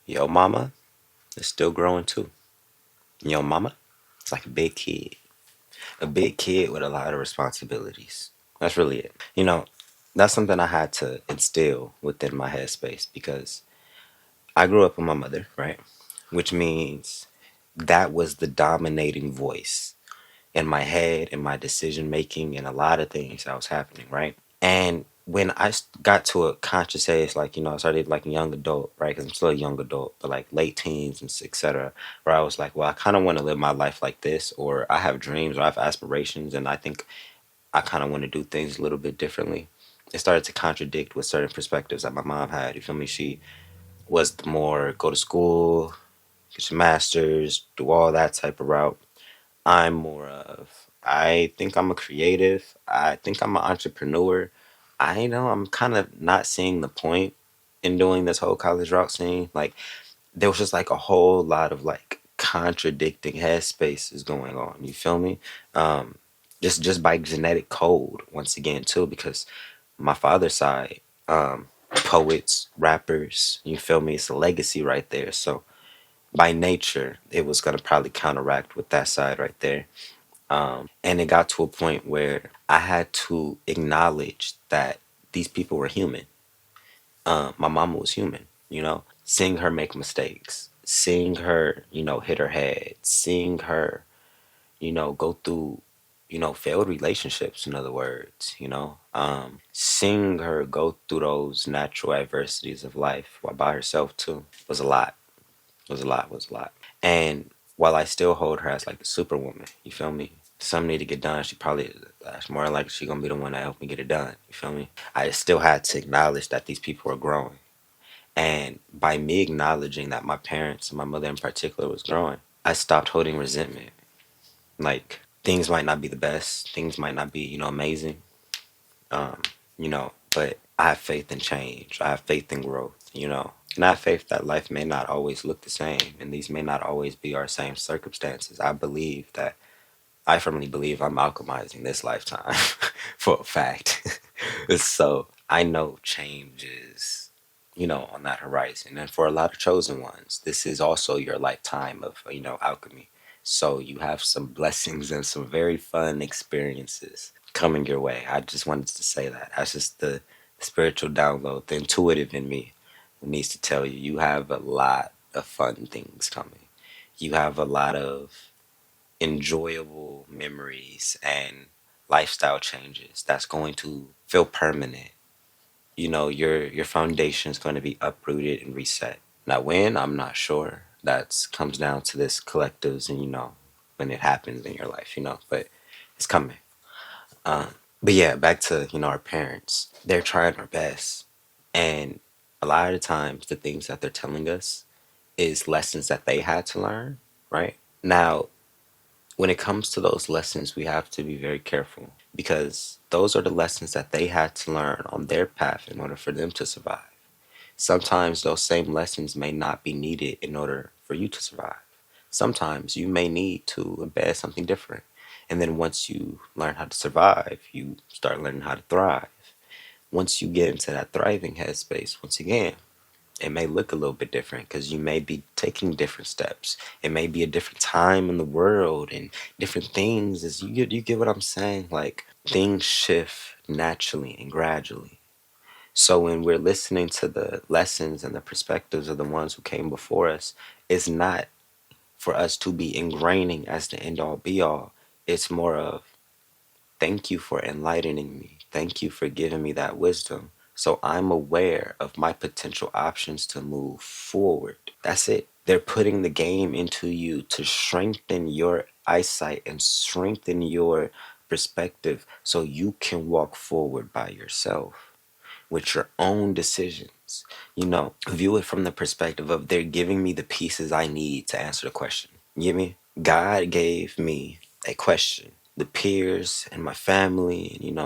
Yo, mama is still growing too. Yo, mama, it's like a big kid with a lot of responsibilities. That's really it. That's something I had to instill within my headspace because I grew up with my mother, right? Which means that was the dominating voice in my head, in my decision making, and a lot of things that was happening, right? And when got to a conscious age, like, I started like young adult, right? Because I'm still a young adult, but like late teens and etc., where I was like, well, I kind of want to live my life like this, or I have dreams or I have aspirations, and I think I kind of want to do things a little bit differently. It started to contradict with certain perspectives that my mom had. You feel me? She was the more go to school, get your master's, do all that type of route. I'm more of, I think I'm a creative. I think I'm an entrepreneur. I know I'm kind of not seeing the point in doing this whole college route scene. Like, there was just like a whole lot of like contradicting headspaces going on. You feel me? Um, just by genetic code once again too, because my father's side, poets, rappers. You feel me? It's a legacy right there. So by nature, it was gonna probably counteract with that side right there. And it got to a point where I had to acknowledge that these people were human. My mama was human, Seeing her make mistakes, seeing her, hit her head, seeing her, go through, failed relationships, in other words, seeing her go through those natural adversities of life while by herself too was a lot. Was a lot. And while I still hold her as like the superwoman, you feel me? Some need to get done. She probably, more likely she gonna be the one that helped me get it done. You feel me? I still had to acknowledge that these people are growing, and by me acknowledging that my parents and my mother in particular was growing, I stopped holding resentment. Like, things might not be the best, things might not be amazing, um, but I have faith in change. I have faith in growth. And I have faith that life may not always look the same, and these may not always be our same circumstances. I firmly believe I'm alchemizing this lifetime for a fact. So I know change is, on that horizon. And for a lot of chosen ones, this is also your lifetime of, alchemy. So you have some blessings and some very fun experiences coming your way. I just wanted to say that. That's just the spiritual download, the intuitive in me needs to tell you, you have a lot of fun things coming. You have a lot of enjoyable memories and lifestyle changes that's going to feel permanent. Your foundation is going to be uprooted and reset. Now, when, I'm not sure. That comes down to this collectives and when it happens in your life. But it's coming. But yeah, back to our parents. They're trying their best, and a lot of the times the things that they're telling us is lessons that they had to learn. Right now, when it comes to those lessons, we have to be very careful because those are the lessons that they had to learn on their path in order for them to survive. Sometimes those same lessons may not be needed in order for you to survive. Sometimes you may need to embed something different. And then once you learn how to survive, you start learning how to thrive. Once you get into that thriving headspace, once again, it may look a little bit different because you may be taking different steps. It may be a different time in the world and different things. As you get what I'm saying? Like, things shift naturally and gradually. So when we're listening to the lessons and the perspectives of the ones who came before us, it's not for us to be ingraining as the end all be all. It's more of, thank you for enlightening me. Thank you for giving me that wisdom. So I'm aware of my potential options to move forward. That's it. They're putting the game into you to strengthen your eyesight and strengthen your perspective so you can walk forward by yourself with your own decisions. View it from the perspective of, they're giving me the pieces I need to answer the question. You get me? God gave me a question. The peers and my family and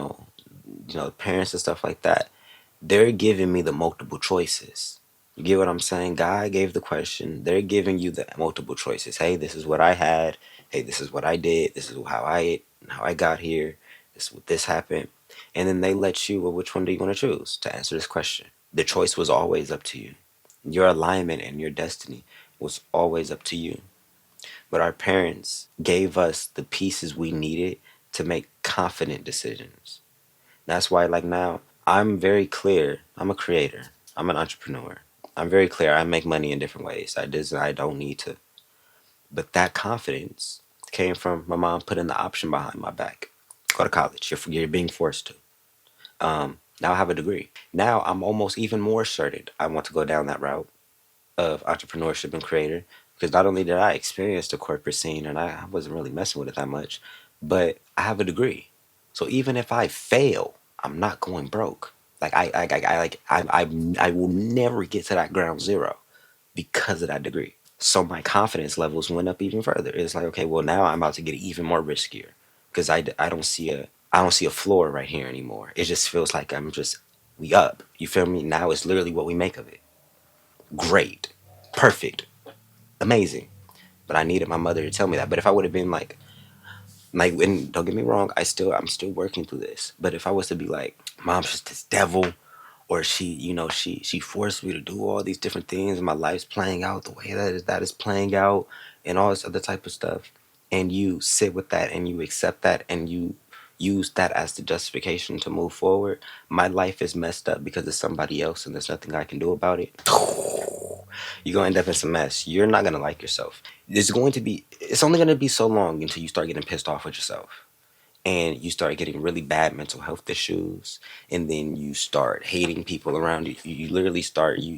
the parents and stuff like that, they're giving me the multiple choices. You get what I'm saying? God gave the question. They're giving you the multiple choices. Hey, this is what I had. Hey, this is what I did. This is how I got here. This happened. And then they let you, well, which one do you want to choose to answer this question? The choice was always up to you. Your alignment and your destiny was always up to you. But our parents gave us the pieces we needed to make confident decisions. That's why, like now, I'm very clear. I'm a creator. I'm an entrepreneur. I'm very clear. I make money in different ways. I don't need to. But that confidence came from my mom putting the option behind my back. Go to college. You're being forced to. Now I have a degree. Now I'm almost even more certain I want to go down that route of entrepreneurship and creator, because not only did I experience the corporate scene and I wasn't really messing with it that much, but I have a degree. So even if I fail, I'm not going broke. Like I will never get to that ground zero because of that degree. So my confidence levels went up even further. It's like, okay, well now I'm about to get even more riskier because I don't see a floor right here anymore. It just feels like we up. You feel me? Now it's literally what we make of it. Great, perfect, amazing. But I needed my mother to tell me that. But if I would have been and don't get me wrong, I'm still working through this. But if I was to be like, mom's just this devil, or she forced me to do all these different things, and my life's playing out the way that is playing out, and all this other type of stuff, and you sit with that and you accept that and you use that as the justification to move forward, my life is messed up because of somebody else, and there's nothing I can do about it. You're gonna end up in some mess. You're not gonna like yourself. It's only gonna be so long until you start getting pissed off with yourself and you start getting really bad mental health issues, and then you start hating people around you. You literally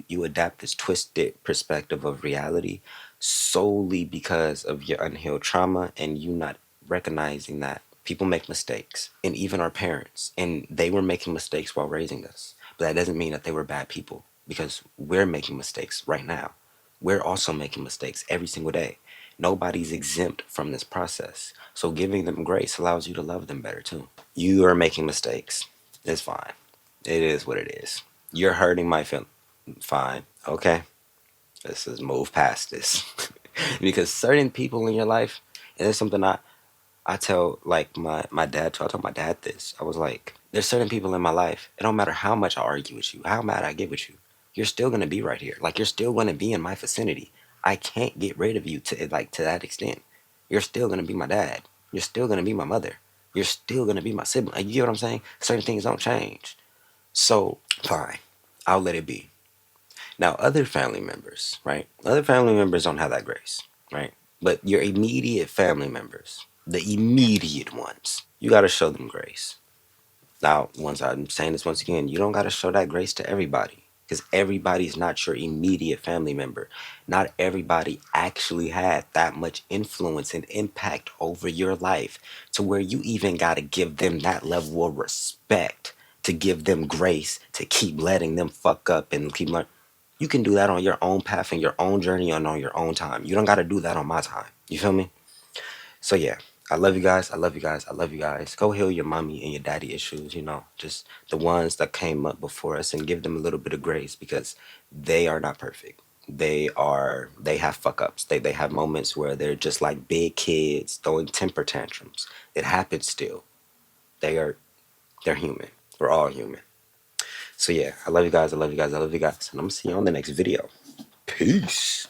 you adapt this twisted perspective of reality solely because of your unhealed trauma, and you not recognizing that people make mistakes, and even our parents, and they were making mistakes while raising us, but that doesn't mean that they were bad people, because we're making mistakes right now. We're also making mistakes every single day. Nobody's exempt from this process. So giving them grace allows you to love them better too. You are making mistakes. It's fine. It is what it is. You're hurting my feelings. Fine. Okay. Let's just move past this. Because certain people in your life, and it's something I tell like my dad too. I told my dad this. I was like, there's certain people in my life. It don't matter how much I argue with you, how mad I get with you. You're still gonna be right here. Like you're still gonna be in my vicinity. I can't get rid of you to that extent. You're still gonna be my dad. You're still gonna be my mother. You're still gonna be my sibling. Like, you get what I'm saying? Certain things don't change. So fine, I'll let it be. Now, other family members, right? Other family members don't have that grace, right? But your immediate family members, the immediate ones, you got to show them grace. Now, once I'm saying this once again, you don't got to show that grace to everybody because everybody's not your immediate family member. Not everybody actually had that much influence and impact over your life to where you even got to give them that level of respect, to give them grace, to keep letting them fuck up and keep learning. You can do that on your own path and your own journey and on your own time. You don't got to do that on my time. You feel me? So yeah, I love you guys. I love you guys. I love you guys. Go heal your mommy and your daddy issues, just the ones that came up before us, and give them a little bit of grace because they are not perfect. They have fuck ups. They have moments where they're just like big kids throwing temper tantrums. It happens still. They are they're human. We're all human. So yeah, I love you guys. I love you guys. I love you guys. And I'm gonna see you on the next video. Peace.